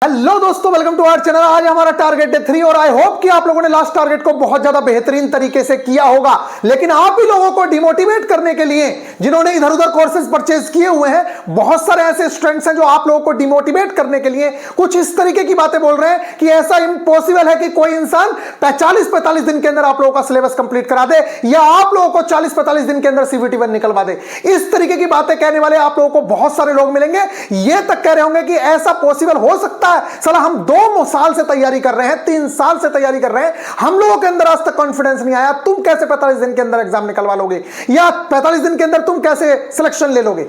Hello दोस्तों, welcome to our channel. आज हमारा टारगेट डे 3 और आई होप कि आप लोगों ने लास्ट टारगेट को बहुत ज्यादा बेहतरीन तरीके से किया होगा। लेकिन आप ही लोगों को डिमोटिवेट करने के लिए जिन्होंने इधर उधर कोर्सेज परचेज किए हुए हैं, बहुत सारे ऐसे स्टूडेंट्स हैं जो आप लोगों को डिमोटिवेट करने के लिए कुछ इस तरीके की बातें बोल रहे हैं कि ऐसा इम्पॉसिबल है कि कोई इंसान 40-45 दिन के अंदर आप लोगों का सिलेबस कंप्लीट करा दे या आप लोगों को 40-45 दिन के अंदर CBT 1 निकलवा दे। इस तरीके की बातें कहने वाले आप लोगों को बहुत सारे लोग मिलेंगे। ये तक कह रहे होंगे कि ऐसा पॉसिबल हो सकता है। साला हम 2 साल से तैयारी कर रहे हैं, 3 साल से तैयारी कर रहे हैं, हम लोगों के अंदर आज तक कॉन्फिडेंस नहीं आया। तुम कैसे 45 दिन के अंदर एग्जाम निकलवा लोगे या 45 दिन के अंदर तुम कैसे सिलेक्शन ले लोगे?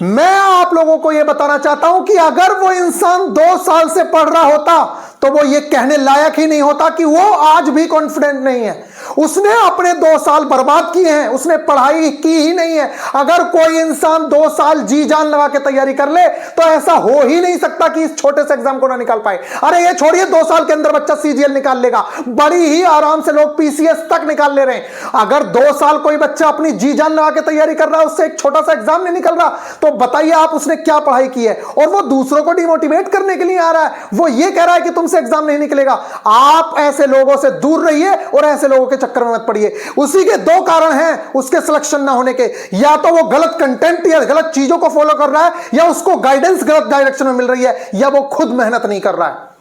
मैं आप लोगों को यह बताना चाहता हूं कि अगर वो इंसान 2 साल से पढ़ रहा होता तो वो ये कहने लायक ही नहीं होता कि वो आज भी कॉन्फिडेंट नहीं है। उसने अपने 2 साल बर्बाद किए हैं, उसने पढ़ाई की ही नहीं है। अगर कोई इंसान 2 साल जी जान लगा के तैयारी कर ले तो ऐसा हो ही नहीं सकता कि इस छोटे से एग्जाम को ना निकाल पाए। अरे ये छोड़िए, 2 साल के अंदर बच्चा CGL निकाल लेगा, बड़ी ही आराम से लोग PCS तक निकाल ले रहे हैं। अगर 2 साल कोई बच्चा अपनी जी जान लगा के तैयारी कर रहा है, उससे एक छोटा सा एग्जाम नहीं निकल रहा, तो बताइए आप उसने क्या पढ़ाई की है। और वो दूसरों को डिमोटिवेट करने के लिए आ रहा है, वो ये कह रहा है कि तुमसे एग्जाम नहीं निकलेगा। आप ऐसे लोगों से दूर रहिए और ऐसे लोगों के चक्कर में मत पड़िए। उसी के 2 कारण हैं उसके सिलेक्शन ना होने के, या तो वो गलत कंटेंट या गलत चीजों को फॉलो कर रहा है, या उसको गाइडेंस गलत डायरेक्शन में मिल रही है, या वो खुद मेहनत नहीं कर रहा है।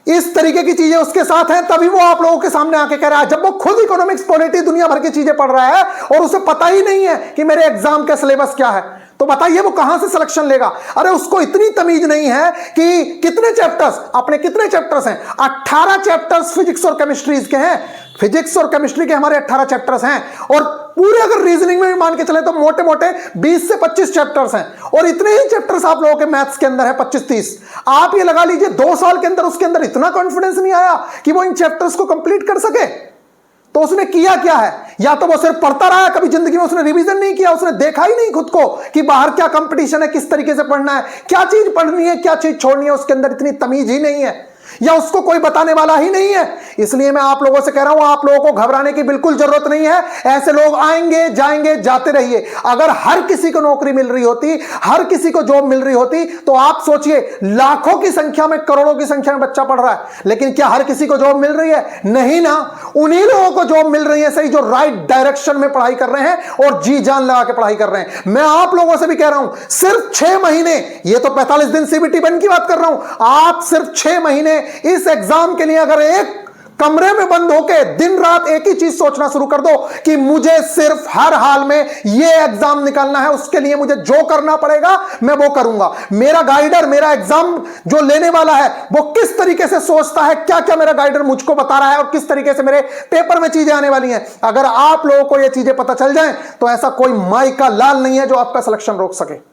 इस तरीके की चीजें उसके साथ हैं, तभी वो आप लोगों के सामने आके कह रहा है। जब वो खुद इकोनॉमिक्स, पॉलिटी, दुनिया भर की चीजें पढ़ रहा है और उसे पता ही नहीं है कि मेरे एग्जाम का सिलेबस क्या है, तो बताइए वो कहां से सिलेक्शन लेगा? अरे उसको इतनी तमीज नहीं है कि कितने चैप्टर्स, अपने कितने चैप्टर्स हैं? 18 चैप्टर्स फिजिक्स और केमिस्ट्री के हैं। फिजिक्स और केमिस्ट्री के हमारे 18 चैप्टर्स हैं, और पूरे अगर रीजनिंग में भी मान के चले तो मोटे मोटे 20 से 25 चैप्टर्स हैं, और इतने ही चैप्टर्स आप लोगों के मैथ्स के अंदर है 25-30। आप ये लगा लीजिए 2 साल के अंदर उसके अंदर इतना कॉन्फिडेंस नहीं आया कि वो इन चैप्टर्स को कंप्लीट कर सके। तो उसने किया क्या है? या तो वो सिर्फ पढ़ता रहा, कभी जिंदगी में उसने रिवीजन नहीं किया, उसने देखा ही नहीं खुद को कि बाहर क्या कंपटीशन है, किस तरीके से पढ़ना है, क्या चीज पढ़नी है, क्या चीज छोड़नी है। उसके अंदर इतनी तमीज ही नहीं है, या उसको कोई बताने वाला ही नहीं है। इसलिए मैं आप लोगों से कह रहा हूं, आप लोगों को घबराने की बिल्कुल जरूरत नहीं है। ऐसे लोग आएंगे जाएंगे, जाते रहिए। अगर हर किसी को नौकरी मिल रही होती, हर किसी को जॉब मिल रही होती, तो आप सोचिए लाखों की संख्या में, करोड़ों की संख्या में बच्चा पढ़ रहा है, लेकिन क्या हर किसी को जॉब मिल रही है? नहीं ना। उन्हीं लोगों को जॉब मिल रही है सही, जो राइट डायरेक्शन में पढ़ाई कर रहे हैं और जी जान लगा के पढ़ाई कर रहे हैं। मैं आप लोगों से भी कह रहा हूं, सिर्फ 6 महीने, ये तो 45 दिन CBT 1 की बात कर रहा हूं, आप सिर्फ 6 महीने इस एग्जाम के लिए अगर एक कमरे में बंद होके दिन रात एक ही चीज सोचना शुरू कर दो कि मुझे सिर्फ हर हाल में ये एग्जाम निकालना है, उसके लिए मुझे जो करना पड़ेगा मैं वो करूंगा। मेरा गाइडर, मेरा एग्जाम जो लेने वाला है, वो किस तरीके से सोचता है, क्या क्या मेरा गाइडर मुझको बता रहा है और किस तरीके से मेरे पेपर में चीजें आने वाली हैं। अगर आप लोगों को ये चीजें पता चल जाएं तो ऐसा कोई माई का लाल नहीं है जो आपका सिलेक्शन रोक सके।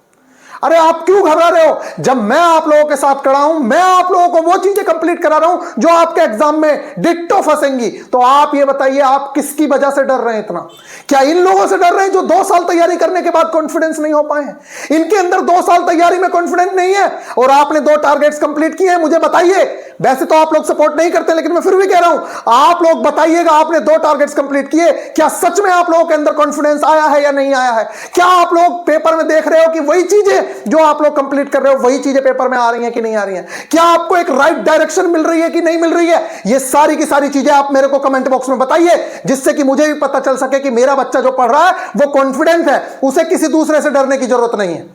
अरे आप क्यों घबरा रहे हो? जब मैं आप लोगों के साथ खड़ा हूं, मैं आप लोगों को वो चीजें कंप्लीट करा रहा हूं जो आपके एग्जाम में डिट्टो फंसेंगी। तो आप ये बताइए, आप किसकी वजह से डर रहे हैं इतना? क्या इन लोगों से डर रहे हैं जो 2 साल तैयारी करने के बाद कॉन्फिडेंस नहीं हो पाए हैं? इनके अंदर 2 साल तैयारी में कॉन्फिडेंस नहीं है और आपने 2 टारगेट्स कंप्लीट किए हैं। मुझे बताइए, वैसे तो आप लोग सपोर्ट नहीं करते, लेकिन मैं फिर भी कह रहा हूं, आप लोग बताइएगा, आपने 2 टारगेट्स कंप्लीट किए, क्या सच में आप लोगों के अंदर कॉन्फिडेंस आया है या नहीं आया है? क्या आप लोग पेपर में देख रहे हो कि वही चीजें जो आप लोग कंप्लीट कर रहे हो, वही चीजें पेपर में आ रही हैं कि नहीं आ रही हैं? क्या आपको एक राइट डायरेक्शन मिल रही है कि नहीं मिल रही है? ये सारी की सारी चीजें आप मेरे को कमेंट बॉक्स में बताइए, जिससे कि मुझे भी पता चल सके कि मेरा बच्चा जो पढ़ रहा है वो कॉन्फिडेंट है, उसे किसी दूसरे से डरने की जरूरत नहीं है।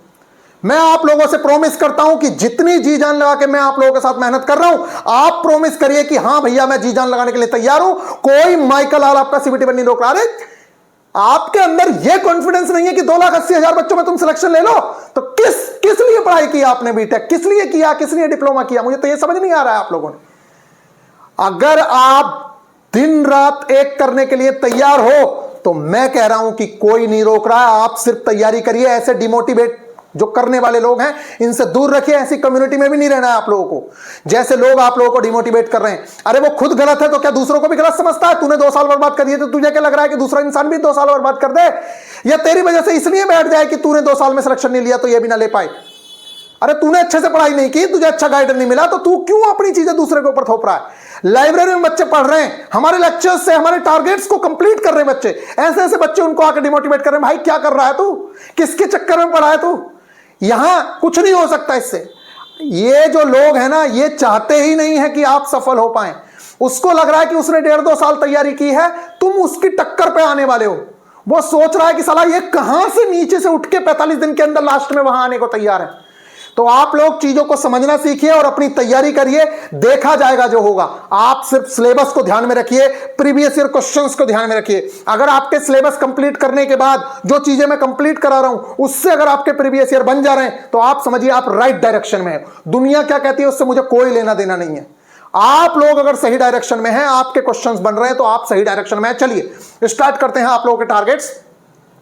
मैं आप लोगों से प्रॉमिस करता हूं कि जितनी जी जान लगा के मैं आप लोगों के साथ मेहनत कर रहा हूं, आप प्रॉमिस करिए कि हां भैया मैं जी जान लगाने के लिए तैयार हूं। कोई माइकल लाल आपका CBT 1 नहीं रोक रहा। आपके अंदर यह कॉन्फिडेंस नहीं है कि 2,80,000 बच्चों में तुम सिलेक्शन ले लो, तो किस लिए पढ़ाई की आपने? बीटेक किस लिए किया, किस लिए डिप्लोमा किया? मुझे तो यह समझ नहीं आ रहा है आप लोगों ने। अगर आप दिन रात एक करने के लिए तैयार हो तो मैं कह रहा हूं कि कोई नहीं रोक रहा है। आप सिर्फ तैयारी करिए। ऐसे डिमोटिवेट जो करने वाले लोग हैं, इनसे दूर रखिए। ऐसी कम्युनिटी में भी नहीं रहना है आप लोगों को, जैसे लोग आप लोगों को डिमोटिवेट कर रहे हैं। अरे वो खुद गलत है तो क्या दूसरों को भी गलत समझता है? तूने 2 साल बर्बाद कर दिए तो तुझे क्या लग रहा है कि दूसरा इंसान भी 2 साल बर्बाद कर दे, या तेरी वजह से इसलिए बैठ जाए कि तूने 2 साल में सिलेक्शन नहीं लिया तो ये भी ना ले पाए? अरे तूने अच्छे से पढ़ाई नहीं की, तुझे अच्छा गाइडर नहीं मिला, तो तू क्यों अपनी चीजें दूसरे के ऊपर थोप रहा है? लाइब्रेरी में बच्चे पढ़ रहे हैं, हमारे लेक्चर्स से हमारे टारगेट्स को कंप्लीट कर रहे हैं बच्चे, ऐसे ऐसे बच्चे उनको आकर डिमोटिवेट कर रहे हैं। भाई क्या कर रहा है तू? किसके चक्कर में पढ़ा है तू? यहां कुछ नहीं हो सकता इससे। ये जो लोग हैं ना, ये चाहते ही नहीं है कि आप सफल हो पाए। उसको लग रहा है कि उसने 1.5-2 साल तैयारी की है, तुम उसकी टक्कर पे आने वाले हो। वो सोच रहा है कि साला ये कहां से नीचे से उठ के 45 दिन के अंदर लास्ट में वहां आने को तैयार है। तो आप लोग चीजों को समझना सीखिए और अपनी तैयारी करिए, देखा जाएगा जो होगा। आप सिर्फ सिलेबस को ध्यान में रखिए, प्रीवियस ईयर क्वेश्चंस को ध्यान में रखिए। अगर आपके सिलेबस कंप्लीट करने के बाद जो चीजें मैं कंप्लीट करा रहा हूं उससे अगर आपके प्रीवियस ईयर बन जा रहे हैं तो आप समझिए आप राइट डायरेक्शन में है। दुनिया क्या कहती है उससे मुझे कोई लेना देना नहीं है। आप लोग अगर सही डायरेक्शन में हैं, आपके क्वेश्चंस बन रहे हैं तो आप सही डायरेक्शन में हैं। चलिए स्टार्ट करते हैं आप लोगों के टारगेट्स।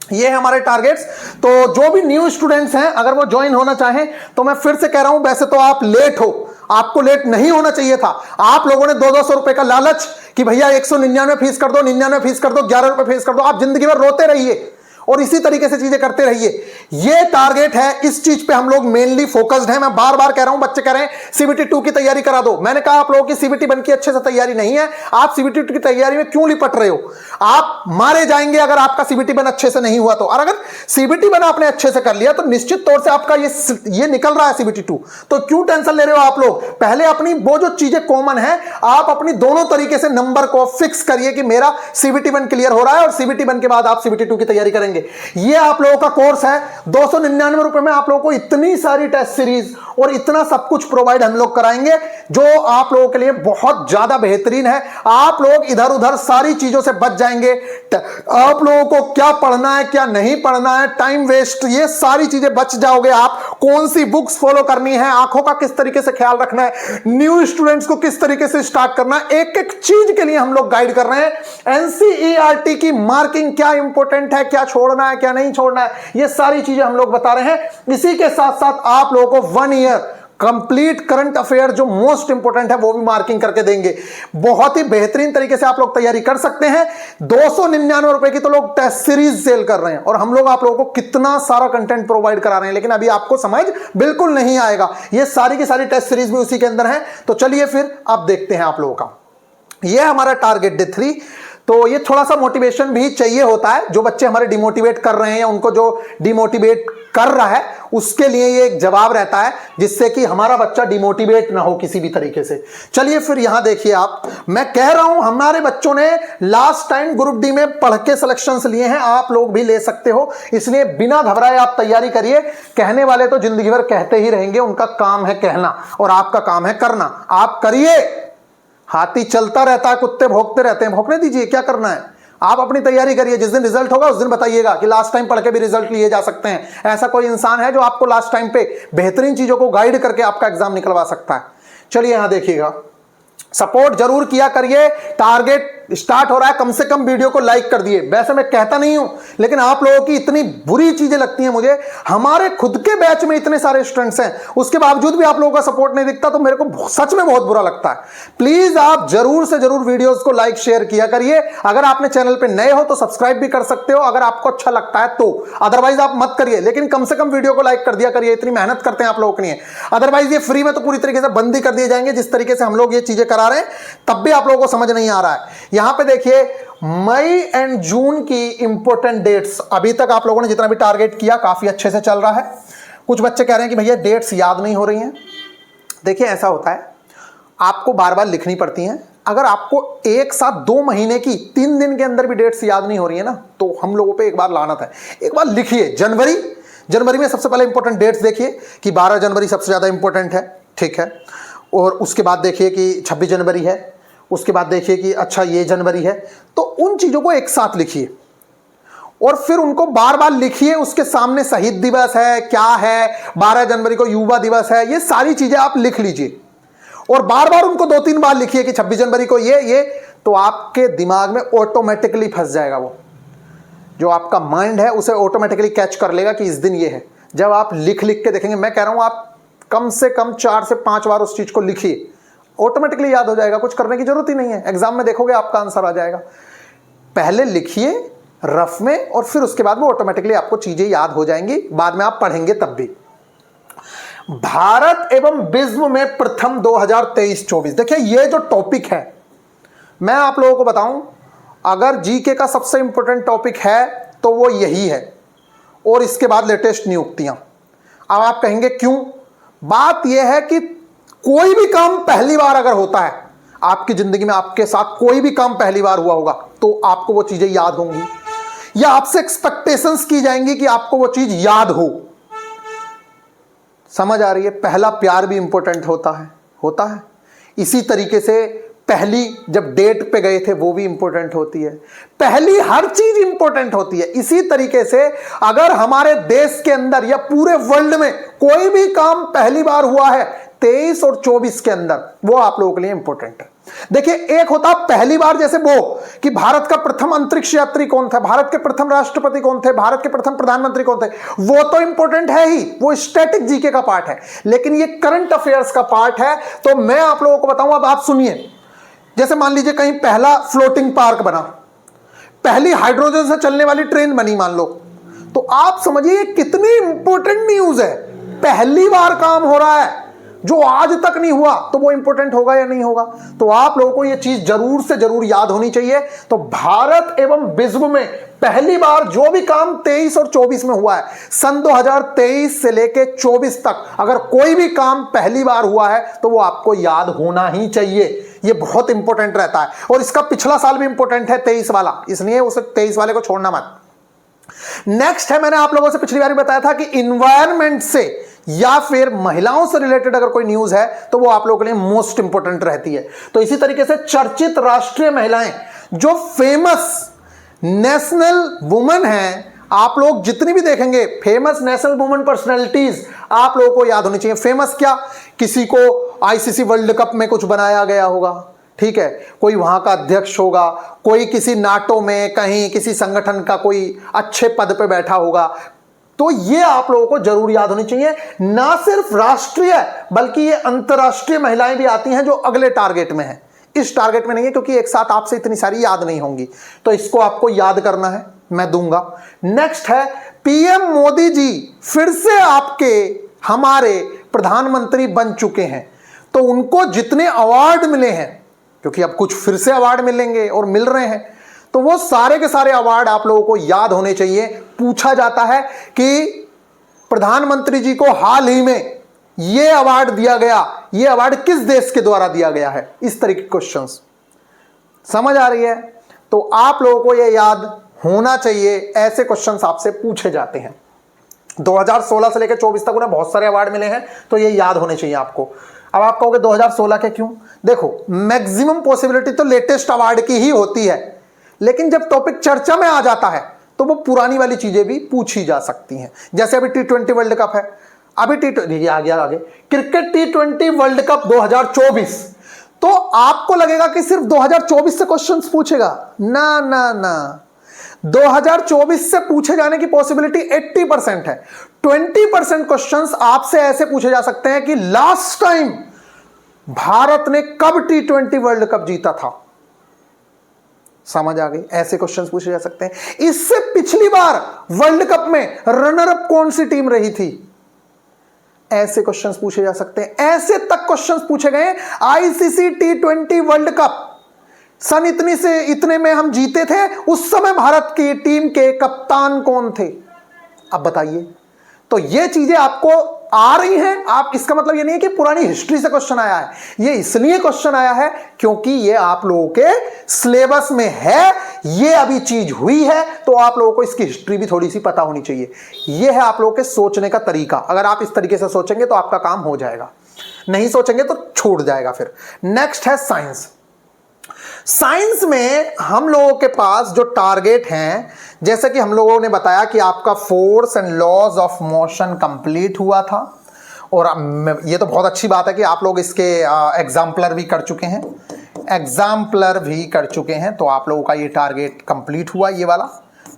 ये है हमारे टारगेट्स। तो जो भी न्यू स्टूडेंट्स हैं अगर वो ज्वाइन होना चाहें तो मैं फिर से कह रहा हूं, वैसे तो आप लेट हो, आपको लेट नहीं होना चाहिए था। आप लोगों ने 200-200 रुपए का लालच कि भैया 199 फीस कर दो, 99 फीस कर दो, 11 रुपए फीस कर दो, आप जिंदगी भर रोते रहिए और इसी तरीके से चीजें करते रहिए। ये टारगेट है, इस चीज पे हम लोग मेनली फोकस्ड हैं। मैं बार बार कह रहा हूं, बच्चे कह रहे हैं सीबीटी 2 की तैयारी करा दो। मैंने कहा आप लोगों की सीबीटी 1 की अच्छे से तैयारी नहीं है, आप सीबीटी 2 की तैयारी में क्यों लिपट रहे हो? आप मारे जाएंगे अगर आपका सीबीटी 1 अच्छे से नहीं हुआ तो। और अगर सीबीटी 1 आपने अच्छे से कर लिया तो निश्चित तौर से आपका ये निकल रहा है सीबीटी 2, तो क्यों टेंशन ले रहे हो आप लोग? पहले अपनी वो जो चीजें कॉमन है, आप अपनी दोनों तरीके से नंबर को फिक्स करिए कि मेरा सीबीटी 1 क्लियर हो रहा है और सीबीटी 1 के बाद आप सीबीटी 2 की तैयारी करेंगे। ये आप लोगों का कोर्स है। 299 रुपए में आप लोगों को इतनी सारी टेस्ट सीरीज और इतना सब कुछ प्रोवाइड हम लोग कराएंगे जो आप लोगों के लिए बहुत ज्यादा बेहतरीन है। आप लोग इधर उधर सारी चीजों से बच जाएंगे। आप लोगों को क्या पढ़ना है क्या नहीं पढ़ना है, टाइम वेस्ट, ये सारी चीजें बच जाओगे आप। कौन सी बुक्स फॉलो करनी है, आंखों का किस तरीके से ख्याल रखना है, न्यू स्टूडेंट्स को किस तरीके से स्टार्ट करना है, एक एक चीज के लिए हम लोग गाइड कर रहे हैं। एनसीईआरटी की मार्किंग क्या इंपॉर्टेंट है, क्या छोड़ना है क्या नहीं छोड़ना है, ये सारी चीजें हम लोग बता रहे हैं। इसी के साथ साथ आप लोगों को 1 ईयर कंप्लीट करंट अफेयर जो मोस्ट इंपोर्टेंट है वो भी मार्किंग करके देंगे। बहुत ही बेहतरीन तरीके से आप लोग तैयारी कर सकते हैं। 299 रुपए की तो लोग टेस्ट सीरीज सेल कर रहे हैं और हम लोग आप लोगों को कितना सारा कंटेंट प्रोवाइड करा रहे हैं, लेकिन अभी आपको समझ बिल्कुल नहीं आएगा। ये सारी की सारी टेस्ट सीरीज भी उसी के अंदर है। तो चलिए फिर अब देखते हैं आप लोगों का। यह हमारा टारगेट डे 3। तो ये थोड़ा सा मोटिवेशन भी चाहिए होता है। जो बच्चे हमारे डिमोटिवेट कर रहे हैं या उनको जो डिमोटिवेट कर रहा है उसके लिए ये एक जवाब रहता है जिससे कि हमारा बच्चा डिमोटिवेट ना हो किसी भी तरीके से। चलिए फिर यहां देखिए आप, मैं कह रहा हूं हमारे बच्चों ने लास्ट टाइम ग्रुप डी में पढ़ के सिलेक्शंस लिए हैं, आप लोग भी ले सकते हो। इसलिए बिना घबराए आप तैयारी करिए। कहने वाले तो जिंदगी भर कहते ही रहेंगे, उनका काम है कहना और आपका काम है करना। आप करिए। हाथी चलता रहता है, कुत्ते भौंकते रहते हैं, भौंकने दीजिए, क्या करना है। आप अपनी तैयारी करिए, जिस दिन रिजल्ट होगा उस दिन बताइएगा कि लास्ट टाइम पढ़ के भी रिजल्ट लिए जा सकते हैं। ऐसा कोई इंसान है जो आपको लास्ट टाइम पे बेहतरीन चीजों को गाइड करके आपका एग्जाम निकलवा सकता है। चलिए यहां देखिएगा, सपोर्ट जरूर किया करिए। टारगेट स्टार्ट हो रहा है, कम से कम वीडियो को लाइक कर दिए। वैसे मैं कहता नहीं हूं, लेकिन आप लोगों की इतनी बुरी चीजें लगती हैं मुझे। हमारे खुद के बैच में इतने सारे स्टूडेंट्स हैं, उसके बावजूद भी आप लोगों का सपोर्ट नहीं दिखता, तो मेरे को सच में बहुत बुरा लगता है। प्लीज आप जरूर से जरूर वीडियोस को लाइक शेयर किया करिए। अगर आपने चैनल पे नए हो तो सब्सक्राइब भी कर सकते हो अगर आपको अच्छा लगता है तो, अदरवाइज आप मत करिए। लेकिन कम से कम वीडियो को लाइक कर दिया करिए, इतनी मेहनत करते हैं आप लोगों के लिए। अदरवाइज ये फ्री में तो पूरी तरीके से बंद ही कर दिए जाएंगे। जिस तरीके से हम लोग ये चीजें करा रहे हैं तब भी आप लोगों को समझ नहीं आ रहा है। यहां पे देखिए मई एंड जून की इंपॉर्टेंट डेट्स। अभी तक आप लोगों ने जितना भी टारगेट किया काफी अच्छे से चल रहा है। कुछ बच्चे कह रहे हैं कि भैया डेट्स याद नहीं हो रही हैं। देखिए ऐसा होता है, आपको बार बार लिखनी पड़ती हैं। अगर आपको एक साथ 2 महीने की 3 दिन के अंदर भी डेट्स याद नहीं हो रही है ना, तो हम लोगों पे एक बार लानत है। एक बार लिखिए जनवरी में सबसे पहले इंपॉर्टेंट डेट्स देखिए कि 12 जनवरी सबसे ज्यादा इंपॉर्टेंट है, ठीक है। और उसके बाद देखिए कि 26 जनवरी है, उसके बाद देखिए कि अच्छा ये जनवरी है। तो उन चीजों को एक साथ लिखिए और फिर उनको बार बार लिखिए। उसके सामने शहीद दिवस है, क्या है, 12 जनवरी को युवा दिवस है, ये सारी चीजें आप लिख लीजिए और बार बार उनको 2-3 बार लिखिए कि 26 जनवरी को ये। तो आपके दिमाग में ऑटोमेटिकली फंस जाएगा, वो जो आपका माइंड है उसे ऑटोमेटिकली कैच कर लेगा कि इस दिन ये है। जब आप लिख के देखेंगे, मैं कह रहा हूं आप कम से कम 4 से 5 बार उस चीज को लिखिए, ऑटोमेटिकली याद हो जाएगा। कुछ करने की जरूरत ही नहीं है, एग्जाम में देखोगे आपका आंसर आ जाएगा। पहले लिखिए रफ में और फिर उसके बाद वो ऑटोमेटिकली आपको चीजें याद हो जाएंगी, बाद में आप पढ़ेंगे तब भी। भारत एवं विश्व में प्रथम 2023-24। देखिए ये जो टॉपिक है, मैं आप लोगों को बताऊं, अगर जीके का सबसे इंपॉर्टेंट टॉपिक है तो वो यही है और इसके बाद लेटेस्ट नियुक्तियां। अब आप कहेंगे क्यों? बात यह है कि कोई भी काम पहली बार अगर होता है आपकी जिंदगी में, आपके साथ कोई भी काम पहली बार हुआ होगा, तो आपको वो चीजें याद होंगी या आपसे एक्सपेक्टेशंस की जाएंगी कि आपको वो चीज याद हो। समझ आ रही है? पहला प्यार भी इंपॉर्टेंट होता है। इसी तरीके से पहली जब डेट पे गए थे वो भी इंपॉर्टेंट होती है। पहली हर चीज इंपॉर्टेंट होती है। इसी तरीके से अगर हमारे देश के अंदर या पूरे वर्ल्ड में कोई भी काम पहली बार हुआ है 23 और 24 के अंदर, वो आप लोगों के लिए इंपॉर्टेंट है। देखिए, एक होता पहली बार जैसे वो कि भारत का प्रथम अंतरिक्ष यात्री कौन था, भारत के प्रथम राष्ट्रपति कौन थे, भारत के प्रथम प्रधानमंत्री कौन थे, वो तो इंपॉर्टेंट है ही, वो स्टैटिक जीके का पार्ट है। लेकिन ये करंट अफेयर्स का पार्ट है। तो मैं आप लोगों को बताऊं, अब आप सुनिए। जैसे मान लीजिए कहीं पहला फ्लोटिंग पार्क बना, पहली हाइड्रोजन से चलने वाली ट्रेन बनी मान लो, तो आप समझिए कितनी इंपॉर्टेंट न्यूज है। पहली बार काम हो रहा है जो आज तक नहीं हुआ, तो वो इंपॉर्टेंट होगा या नहीं होगा? तो आप लोगों को ये चीज जरूर से जरूर याद होनी चाहिए। तो भारत एवं विश्व में पहली बार जो भी काम 23 और 24 में हुआ है, सन 2023 से लेके 24 तक अगर कोई भी काम पहली बार हुआ है तो वो आपको याद होना ही चाहिए। ये बहुत इंपॉर्टेंट रहता है। और इसका पिछला साल भी इंपॉर्टेंट है 23 वाला, इसलिए उसे 23 वाले को छोड़ना मत। नेक्स्ट है, मैंने आप लोगों से पिछली बार बताया था कि इन्वायरमेंट से या फिर महिलाओं से रिलेटेड अगर कोई न्यूज है तो वो आप लोगों के लिए मोस्ट इंपॉर्टेंट रहती है। तो इसी तरीके से चर्चित राष्ट्रीय महिलाएं, जो फेमस नेशनल वुमेन हैं, आप लोग जितनी भी देखेंगे फेमस नेशनल वुमेन पर्सनैलिटीज आप लोगों को याद होनी चाहिए। फेमस क्या? किसी को आईसीसी वर्ल्ड कप में कुछ बनाया गया होगा, ठीक है, कोई वहां का अध्यक्ष होगा, कोई किसी नाटो में कहीं किसी संगठन का कोई अच्छे पद पे बैठा होगा। तो ये आप लोगों को जरूर याद होनी चाहिए। ना सिर्फ राष्ट्रीय बल्कि ये अंतरराष्ट्रीय महिलाएं भी आती हैं जो अगले टारगेट में है, इस टारगेट में नहीं है, क्योंकि एक साथ आपसे इतनी सारी याद नहीं होंगी। तो इसको आपको याद करना है, मैं दूंगा। नेक्स्ट है, पीएम मोदी जी फिर से आपके हमारे प्रधानमंत्री बन चुके हैं, तो उनको जितने अवार्ड मिले हैं, क्योंकि अब कुछ फिर से अवार्ड मिलेंगे और मिल रहे हैं, तो वो सारे के सारे अवार्ड आप लोगों को याद होने चाहिए। पूछा जाता है कि प्रधानमंत्री जी को हाल ही में ये अवार्ड दिया गया, ये अवार्ड किस देश के द्वारा दिया गया है, इस तरह के क्वेश्चंस। समझ आ रही है? तो आप लोगों को ये याद होना चाहिए, ऐसे क्वेश्चंस आपसे पूछे जाते हैं। 2016 से लेकर 24 तक उन्हें बहुत सारे अवार्ड मिले हैं, तो ये याद होने चाहिए आपको। अब आप कहोगे 2016 के क्यों? देखो, मैक्सिमम पॉसिबिलिटी तो लेटेस्ट अवार्ड की ही होती है, लेकिन जब टॉपिक चर्चा में आ जाता है तो वो पुरानी वाली चीजें भी पूछी जा सकती हैं। जैसे अभी T20 वर्ल्ड कप है, अभी T20 आ गया आगे, क्रिकेट T20 वर्ल्ड कप 2024, तो आपको लगेगा कि सिर्फ 2024 से क्वेश्चंस पूछेगा। ना ना ना, 2024 से पूछे जाने की पॉसिबिलिटी 80% है। 20% क्वेश्चंस आपसे ऐसे पूछे जा सकते हैं कि लास्ट टाइम भारत ने कब T20 वर्ल्ड कप जीता था। समझ आ गई? ऐसे क्वेश्चंस पूछे जा सकते हैं। इससे पिछली बार वर्ल्ड कप में रनर अप कौन सी टीम रही थी, ऐसे क्वेश्चंस पूछे जा सकते हैं। ऐसे तक क्वेश्चंस पूछे गए। आईसीसी T20 वर्ल्ड कप सन इतनी से इतने में हम जीते थे, उस समय भारत की टीम के कप्तान कौन थे? अब बताइए। तो ये चीजें आपको आ रही हैं। आप, इसका मतलब ये नहीं है कि पुरानी हिस्ट्री से क्वेश्चन आया है, ये इसलिए क्वेश्चन आया है क्योंकि ये आप लोगों के सिलेबस में है, ये अभी चीज हुई है, तो आप लोगों को इसकी हिस्ट्री भी थोड़ी सी पता होनी चाहिए। ये है आप लोगों के सोचने का तरीका। अगर आप इस तरीके से सोचेंगे तो आपका काम हो जाएगा, नहीं सोचेंगे तो छूट जाएगा। फिर नेक्स्ट है साइंस। साइंस में हम लोगों के पास जो टारगेट हैं, जैसे कि हम लोगों ने बताया कि आपका force and laws of motion complete हुआ था, और ये तो बहुत अच्छी बात है कि आप लोग इसके एग्जाम्पलर भी कर चुके हैं, तो आप लोगों का ये टारगेट कंप्लीट हुआ, ये वाला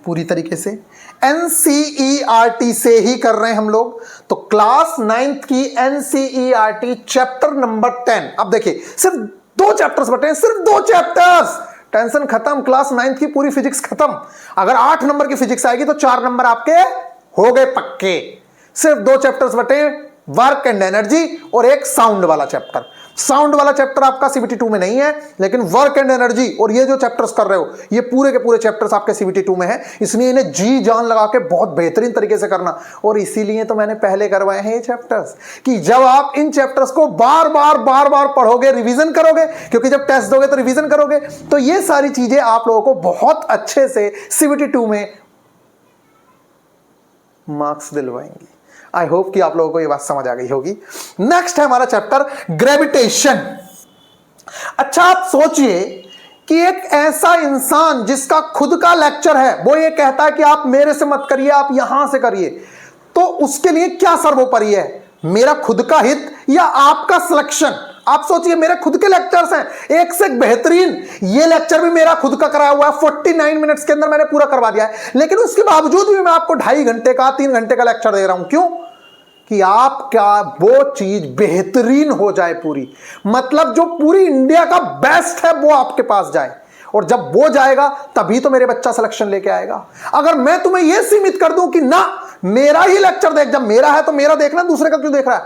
पूरी तरीके से। NCERT से ही कर रहे हैं हम लोग, तो क्लास 9th की NCERT चैप्टर नंबर 10। अब देखिए, सिर्फ 2 चैप्टर्स बटे हैं, सिर्फ 2 चैप्टर्स, टेंशन खत्म। क्लास 9th की पूरी फिजिक्स खत्म। अगर 8 नंबर की फिजिक्स आएगी तो 4 नंबर आपके हो गए पक्के। सिर्फ 2 चैप्टर्स बटे, वर्क एंड एनर्जी और एक साउंड वाला चैप्टर। साउंड वाला चैप्टर आपका सीबीटी 2 में नहीं है, लेकिन वर्क एंड एनर्जी और ये जो चैप्टर्स कर रहे हो ये पूरे के पूरे चैप्टर्स आपके सीबीटी 2 में है। इसलिए इन्हें जी जान लगा के बहुत बेहतरीन तरीके से करना, और इसीलिए तो मैंने पहले करवाए हैं ये चैप्टर्स, कि जब आप इन चैप्टर्स को बार बार पढ़ोगे, रिवीजन करोगे, क्योंकि जब टेस्ट दोगे तो रिवीजन करोगे, तो ये सारी चीजें आप लोगों को बहुत अच्छे से सीबीटी 2 में मार्क्स दिलवाएंगी। आई होप कि आप लोगों को यह बात समझ आ गई होगी। नेक्स्ट है हमारा चैप्टर ग्रेविटेशन। अच्छा, आप सोचिए कि एक ऐसा इंसान जिसका खुद का लेक्चर है, वो ये कहता है कि आप मेरे से मत करिए, आप यहां से करिए, तो उसके लिए क्या सर्वोपरि है, मेरा खुद का हित या आपका सिलेक्शन? आप सोचिए, मेरे खुद के लेक्चर्स हैं एक से एक बेहतरीन, ये लेक्चर भी मेरा खुद का कराया हुआ है, 49 मिनट्स के अंदर मैंने पूरा करवा दिया है, लेकिन उसके बावजूद भी मैं आपको 2.5 घंटे का 3 घंटे का लेक्चर दे रहा हूं। क्यों? कि आपका वो चीज बेहतरीन हो जाए पूरी, मतलब जो पूरी इंडिया का बेस्ट है वो आपके पास जाए, और जब वो जाएगा तभी तो मेरे बच्चा सिलेक्शन लेके आएगा। अगर मैं तुम्हें यह सीमित कर दूं कि ना मेरा ही लेक्चर देख, जब मेरा है तो मेरा देखना, दूसरे का क्यों देख रहा है,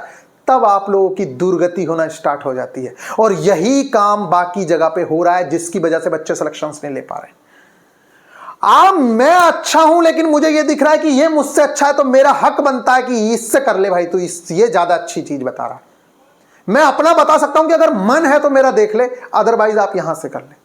तब आप लोगों की दुर्गति होना स्टार्ट हो जाती है। और यही काम बाकी जगह पे हो रहा है, जिसकी वजह से बच्चे सिलेक्शंस नहीं ले पा रहे। मैं अच्छा हूं, लेकिन मुझे यह दिख रहा है कि यह मुझसे अच्छा है, तो मेरा हक बनता है कि इससे कर ले भाई, तू ये ज्यादा अच्छी चीज बता रहा है। मैं अपना बता सकता हूं कि अगर मन है तो मेरा देख ले, अदरवाइज आप यहां से कर ले।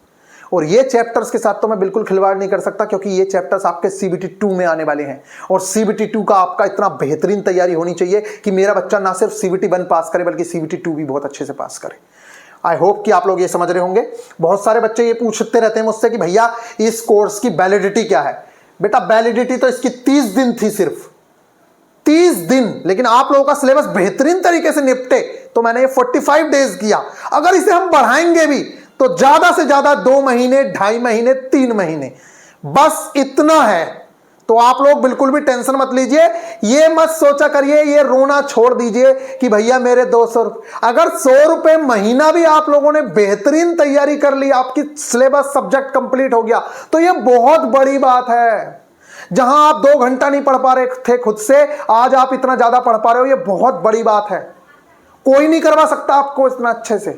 और ये चैप्टर्स के साथ तो मैं बिल्कुल खिलवाड़ नहीं कर सकता, क्योंकि ये चैप्टर्स आपके सीबीटी 2 में आने वाले हैं, और सीबीटी 2 का आपका इतना बेहतरीन तैयारी होनी चाहिए कि मेरा बच्चा ना सिर्फ सीबीटी 1 पास करे, बल्कि सीबीटी 2 भी बहुत अच्छे से पास करे। आई होप कि आप लोग ये समझ रहे होंगे। बहुत सारे बच्चे ये पूछते रहते हैं मुझसे कि भैया इस कोर्स की वैलिडिटी क्या है। बेटा, वैलिडिटी तो इसकी 30 दिन थी, सिर्फ 30 दिन, लेकिन आप लोगों का सिलेबस बेहतरीन तरीके से निपटे तो मैंने ये 45 डेज किया। अगर इसे हम बढ़ाएंगे भी तो ज्यादा से ज्यादा 2 महीने, 2.5 महीने, 3 महीने, बस इतना है। तो आप लोग बिल्कुल भी टेंशन मत लीजिए, ये मत सोचा करिए, ये रोना छोड़ दीजिए कि भैया मेरे 200 रुपए। अगर 100 रुपए महीना भी आप लोगों ने बेहतरीन तैयारी कर ली, आपकी सिलेबस सब्जेक्ट कंप्लीट हो गया, तो ये बहुत बड़ी बात है। जहां आप 2 घंटा नहीं पढ़ पा रहे थे खुद से, आज आप इतना ज्यादा पढ़ पा रहे हो, ये बहुत बड़ी बात है। कोई नहीं करवा सकता आपको इतना अच्छे से।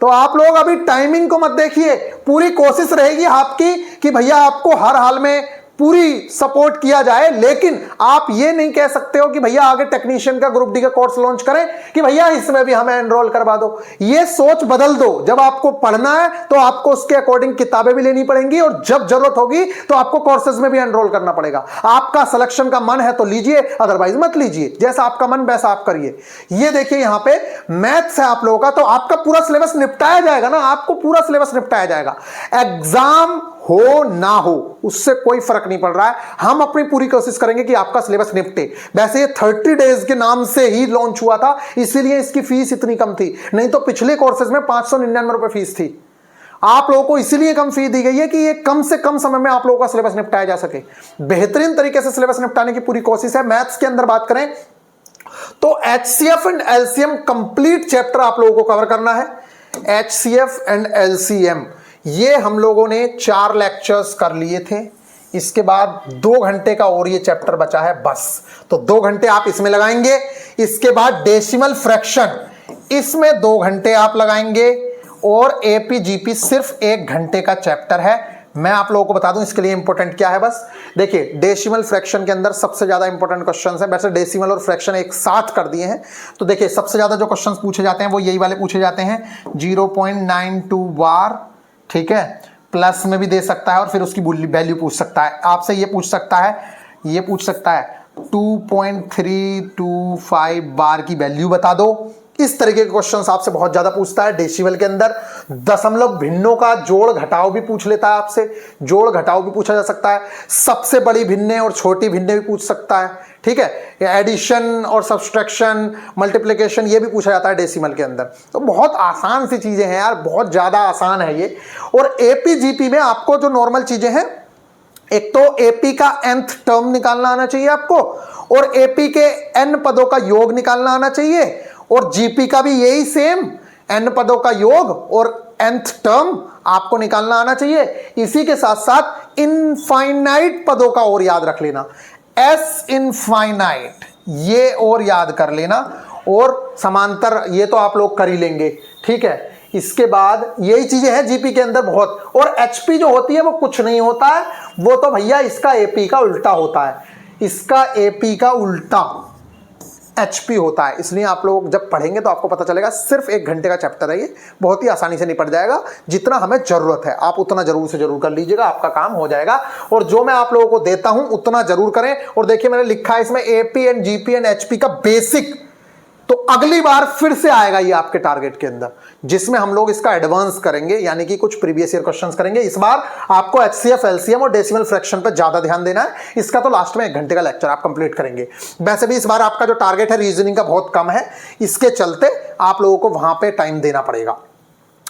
तो आप लोग अभी टाइमिंग को मत देखिए, पूरी कोशिश रहेगी आपकी कि भैया आपको हर हाल में पूरी सपोर्ट किया जाए, लेकिन आप ये नहीं कह सकते हो कि भैया आगे टेक्नीशियन का ग्रुप डी का कोर्स लॉन्च करें कि भैया इसमें भी हमें एनरोल करवा दो। ये सोच बदल दो। जब आपको पढ़ना है तो आपको उसके अकॉर्डिंग किताबें भी लेनी पड़ेंगी, और जब जरूरत होगी तो आपको कोर्सेज में भी एनरोल करना पड़ेगा। आपका सिलेक्शन का मन है तो लीजिए, अदरवाइज मत लीजिए। जैसा आपका मन वैसा आप करिए। ये देखिए यहां पे मैथ्स है आप लोगों का, तो आपका पूरा सिलेबस निपटाया जाएगा ना, आपको पूरा सिलेबस निपटाया जाएगा। एग्जाम हो ना हो उससे कोई फर्क नहीं पड़ रहा है, हम अपनी पूरी कोशिश करेंगे कि आपका सिलेबस निपटे। वैसे ये 30 डेज के नाम से ही लॉन्च हुआ था, इसीलिए इसकी फीस इतनी कम थी, नहीं तो पिछले कोर्सेज में 599 रुपए फीस थी। आप लोगों को इसीलिए कम फीस दी गई है कि ये कम से कम समय में आप लोगों का सिलेबस निपटाया जा सके। बेहतरीन तरीके से सिलेबस निपटाने की पूरी कोशिश है। मैथ्स के अंदर बात करें तो HCF and LCM complete chapter आप लोगों को कवर करना है। HCF एंड LCM ये हम लोगों ने 4 लेक्चर्स कर लिए थे, इसके बाद 2 घंटे का और ये चैप्टर बचा है बस। तो 2 घंटे आप इसमें लगाएंगे। इसके बाद डेसिमल फ्रैक्शन, इसमें 2 घंटे आप लगाएंगे, और APGP सिर्फ 1 घंटे का चैप्टर है। मैं आप लोगों को बता दूं इसके लिए इंपॉर्टेंट क्या है। बस देखिए, डेसिमल फ्रैक्शन के अंदर सबसे ज्यादा इंपॉर्टेंट क्वेश्चंस हैं। वैसे डेसिमल और फ्रैक्शन एक साथ कर दिए हैं, तो देखिए सबसे ज्यादा जो क्वेश्चंस पूछे जाते हैं वो यही वाले पूछे जाते हैं। 0.92 बार, ठीक है, प्लस में भी दे सकता है और फिर उसकी वैल्यू पूछ सकता है आपसे। ये पूछ सकता है, ये पूछ सकता है 2.325 बार की वैल्यू बता दो। इस तरीके के क्वेश्चंस आपसे बहुत ज्यादा पूछता है। डेसिमल के अंदर दशमलव भिन्नों का जोड़ घटाव भी पूछ लेता है आपसे, जोड़ घटाव भी पूछा जा सकता है। सबसे बड़ी भिन्ने और छोटी भिन्ने भी पूछ सकता है, ठीक है। एडिशन और सब्सट्रैक्शन, मल्टीप्लिकेशन, ये भी पूछा जाता है डेसिमल के अंदर। तो बहुत आसान सी चीजें हैं यार, बहुत ज्यादा आसान है ये। और APGP में आपको जो नॉर्मल चीजें हैं, एक तो AP का nth टर्म निकालना आना चाहिए आपको, और AP के n पदों का योग निकालना आना चाहिए, और GP का भी यही सेम, n पदों का योग और nth टर्म आपको निकालना आना चाहिए। इसी के साथ साथ इनफाइनाइट पदों का और याद रख लेना, S इनफाइनाइट ये और याद कर लेना। और समांतर ये तो आप लोग कर ही लेंगे, ठीक है। इसके बाद यही चीजें हैं जीपी के अंदर बहुत। और एचपी जो होती है वो कुछ नहीं होता है, वो तो भैया इसका एपी का उल्टा होता है, इसका एपी का उल्टा एचपी होता है। इसलिए आप लोग जब पढ़ेंगे तो आपको पता चलेगा। सिर्फ 1 घंटे का चैप्टर है ये, बहुत ही आसानी से निपट जाएगा। जितना हमें जरूरत है आप उतना जरूर से जरूर कर लीजिएगा, आपका काम हो जाएगा। और जो मैं आप लोगों को देता हूं उतना जरूर करें। और देखिए मैंने लिखा है इसमें AP and GP and HP का बेसिक, तो अगली बार फिर से आएगा ये आपके टारगेट के अंदर, जिसमें हम लोग इसका एडवांस करेंगे, यानी कि कुछ प्रीवियस ईयर क्वेश्चंस करेंगे। इस बार आपको एचसीएफ, एलसीएम और डेसिमल फ्रैक्शन पर ज्यादा ध्यान देना है। इसका तो लास्ट में 1 घंटे का लेक्चर आप कंप्लीट करेंगे। वैसे भी इस बार आपका जो टारगेट है रीजनिंग का बहुत कम है, इसके चलते आप लोगों को वहां पे टाइम देना पड़ेगा।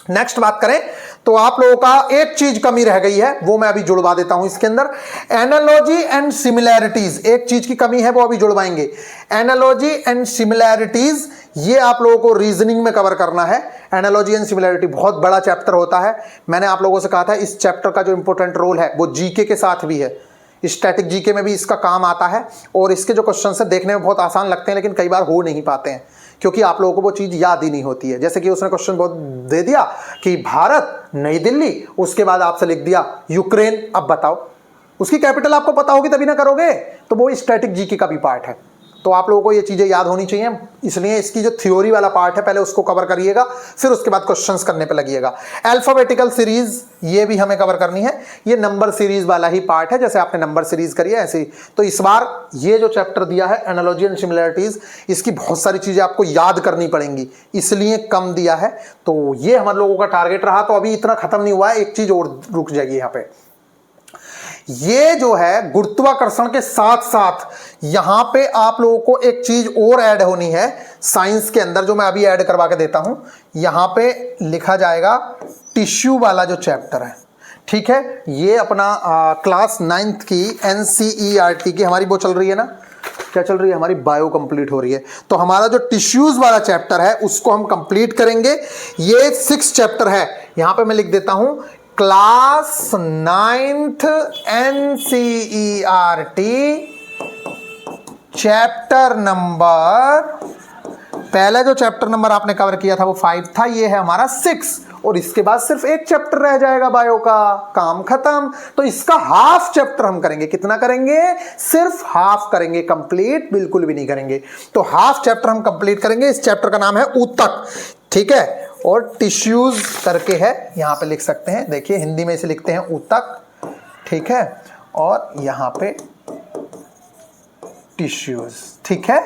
नेक्स्ट बात करें तो आप लोगों का एक चीज कमी रह गई है, वो मैं अभी जुड़वा देता हूं इसके अंदर। एनालॉजी एंड सिमिलैरिटीज, एक चीज की कमी है वो अभी जुड़वाएंगे। एनालॉजी एंड सिमिलैरिटीज ये आप लोगों को रीजनिंग में कवर करना है। एनालॉजी एंड सिमिलैरिटी बहुत बड़ा चैप्टर होता है। मैंने आप लोगों से कहा था इस चैप्टर का जो इंपॉर्टेंट रोल है वो जीके के साथ भी है, स्टैटिक जीके में भी इसका काम आता है। और इसके जो क्वेश्चन है देखने में बहुत आसान लगते हैं, लेकिन कई बार हो नहीं पाते हैं क्योंकि आप लोगों को वो चीज याद ही नहीं होती है। जैसे कि उसने क्वेश्चन बहुत दे दिया कि भारत, नई दिल्ली, उसके बाद आपसे लिख दिया यूक्रेन। अब बताओ, उसकी कैपिटल आपको पता होगी तभी ना करोगे, तो वो स्टैटिक जीके का भी पार्ट है। तो आप लोगों को ये चीजें याद होनी चाहिए, इसलिए इसकी जो थ्योरी वाला पार्ट है पहले उसको कवर करिएगा, फिर उसके बाद क्वेश्चंस करने पे लगिएगा। अल्फाबेटिकल सीरीज ये भी हमें कवर करनी है, ये नंबर सीरीज वाला ही पार्ट है, जैसे आपने नंबर सीरीज करी है ऐसे ही। तो इस बार ये जो चैप्टर दिया है एनालॉजी एंड सिमिलैरिटीज, इसकी बहुत सारी चीजें आपको याद करनी पड़ेंगी, इसलिए कम दिया है। तो ये हम लोगों का टारगेट रहा। तो अभी इतना खत्म नहीं हुआ है, एक चीज और रुक जाएगी यहाँ पे। ये जो है गुरुत्वाकर्षण के साथ साथ यहां पे आप लोगों को एक चीज और ऐड होनी है साइंस के अंदर, जो मैं अभी ऐड करवा के देता हूं। यहां पे लिखा जाएगा टिश्यू वाला जो चैप्टर है, ठीक है। ये अपना क्लास 9th की एनसीईआरटी की हमारी वो चल रही है ना, क्या चल रही है हमारी, बायो कंप्लीट हो रही है। तो हमारा जो टिश्यूज वाला चैप्टर है उसको हम कंप्लीट करेंगे। ये 6 चैप्टर है, यहां पे मैं लिख देता हूं class 9th NCERT chapter number, पहले जो चैप्टर नंबर आपने कवर किया था वो 5 था, ये है हमारा 6। और इसके बाद सिर्फ एक चैप्टर रह जाएगा बायो का, काम खत्म। तो इसका हाफ चैप्टर हम करेंगे। कितना करेंगे? सिर्फ हाफ करेंगे, कंप्लीट बिल्कुल भी नहीं करेंगे। तो हाफ चैप्टर हम कंप्लीट करेंगे। इस चैप्टर का नाम है ऊतक, ठीक है। और टिश्यूज करके है, यहां पे लिख सकते हैं, देखिए हिंदी में इसे लिखते हैं ऊतक, ठीक है। और यहां पे टिश्यूज, ठीक है।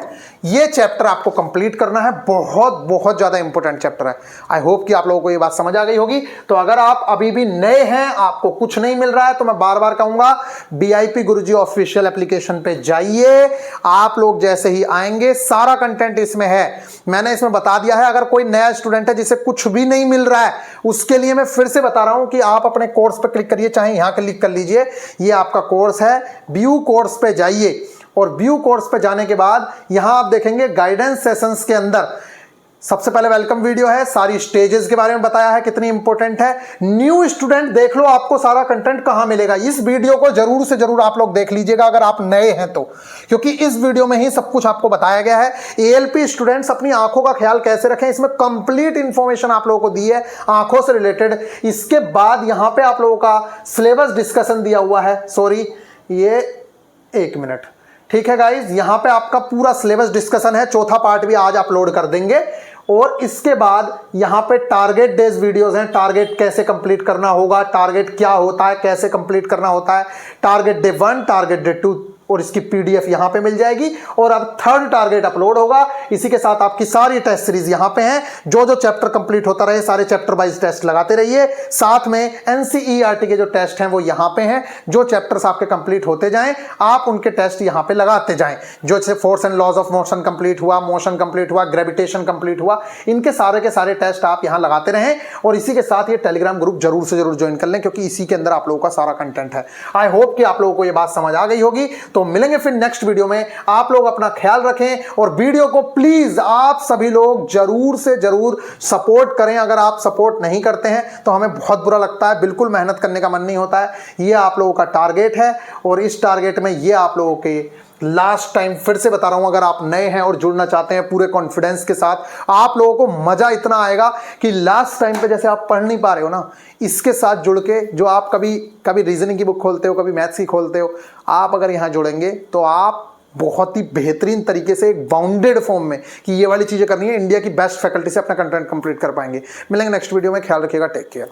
ये चैप्टर आपको कंप्लीट करना है, बहुत बहुत ज्यादा इंपॉर्टेंट चैप्टर है। आई होप कि आप लोगों को ये बात समझ आ गई होगी। तो अगर आप अभी भी नए हैं, आपको कुछ नहीं मिल रहा है, तो मैं बार बार कहूंगा BIP गुरुजी ऑफिशियल एप्लीकेशन पे जाइए। आप लोग जैसे ही आएंगे सारा कंटेंट इसमें है, मैंने इसमें बता दिया है। अगर कोई नया स्टूडेंट है जिसे कुछ भी नहीं मिल रहा है, उसके लिए मैं फिर से बता रहा हूं कि आप अपने कोर्स पर क्लिक करिए, चाहे यहां क्लिक कर लीजिए, ये आपका कोर्स है। व्यू कोर्स पे जाइए और व्यू कोर्स पे जाने के बाद यहां आप देखेंगे गाइडेंस सेशंस के अंदर सबसे पहले वेलकम वीडियो है, सारी स्टेजेस के बारे में बताया है कितनी इंपॉर्टेंट है। न्यू स्टूडेंट देख लो आपको सारा कंटेंट कहां मिलेगा। इस वीडियो को जरूर से जरूर आप लोग देख लीजिएगा अगर आप नए हैं तो, क्योंकि इस वीडियो में ही सब कुछ आपको बताया गया है। ALP स्टूडेंट्स अपनी आंखों का ख्याल कैसे रखें, इसमें कंप्लीट इंफॉर्मेशन आप लोगों को दी है आंखों से रिलेटेड। इसके बाद यहां पे आप लोगों का सिलेबस डिस्कशन दिया हुआ है, सॉरी ये 1 मिनट, ठीक है गाइज, यहां पे आपका पूरा सिलेबस डिस्कशन है। चौथा पार्ट भी आज अपलोड कर देंगे। और इसके बाद यहां पे टारगेट डेज वीडियोस हैं, टारगेट कैसे कंप्लीट करना होगा, टारगेट क्या होता है, कैसे कंप्लीट करना होता है, टारगेट डे 1, टारगेट डे 2, और इसकी PDF यहां पे मिल जाएगी। और अब 3rd टारगेट अपलोड होगा। इसी के साथ आपकी सारी टेस्ट सीरीज यहां पे हैं। जो जो चैप्टर कंप्लीट होता रहे सारे चैप्टर वाइज टेस्ट लगाते रहिए। साथ में NCERT के जो टेस्ट हैं वो यहां पे हैं। जो चैप्टर्स आपके कंप्लीट होते जाएं आप उनके टेस्ट यहां पे लगाते जाएं। जो जैसे force and laws of motion complete हुआ, मोशन कंप्लीट हुआ, ग्रेविटेशन कंप्लीट हुआ, इनके सारे के सारे टेस्ट आप यहां लगाते रहें। और इसी के साथ ये टेलीग्राम ग्रुप जरूर से जरूर ज्वाइन कर लें, क्योंकि इसी के अंदर आप लोगों का सारा कंटेंट है। आई होप कि आप लोगों को ये बात समझ आ गई होगी। तो मिलेंगे फिर नेक्स्ट वीडियो में। आप लोग अपना ख्याल रखें और वीडियो को प्लीज आप सभी लोग जरूर से जरूर सपोर्ट करें। अगर आप सपोर्ट नहीं करते हैं तो हमें बहुत बुरा लगता है, बिल्कुल मेहनत करने का मन नहीं होता है। ये आप लोगों का टारगेट है और इस टारगेट में ये आप लोगों के लास्ट टाइम फिर से बता रहा हूं, अगर आप नए हैं और जुड़ना चाहते हैं पूरे कॉन्फिडेंस के साथ, आप लोगों को मजा इतना आएगा कि लास्ट टाइम पे जैसे आप पढ़ नहीं पा रहे हो ना, इसके साथ जुड़ के, जो आप कभी रीजनिंग की बुक खोलते हो, कभी मैथ्स की खोलते हो, आप अगर यहां जुड़ेंगे तो आप बहुत ही बेहतरीन तरीके से एक बाउंडेड फॉर्म में कि ये वाली चीजें करनी है, इंडिया की बेस्ट फैकल्टी से अपना कंटेंट कंप्लीट कर पाएंगे। मिलेंगे नेक्स्ट वीडियो में, ख्याल रखिएगा, टेक केयर।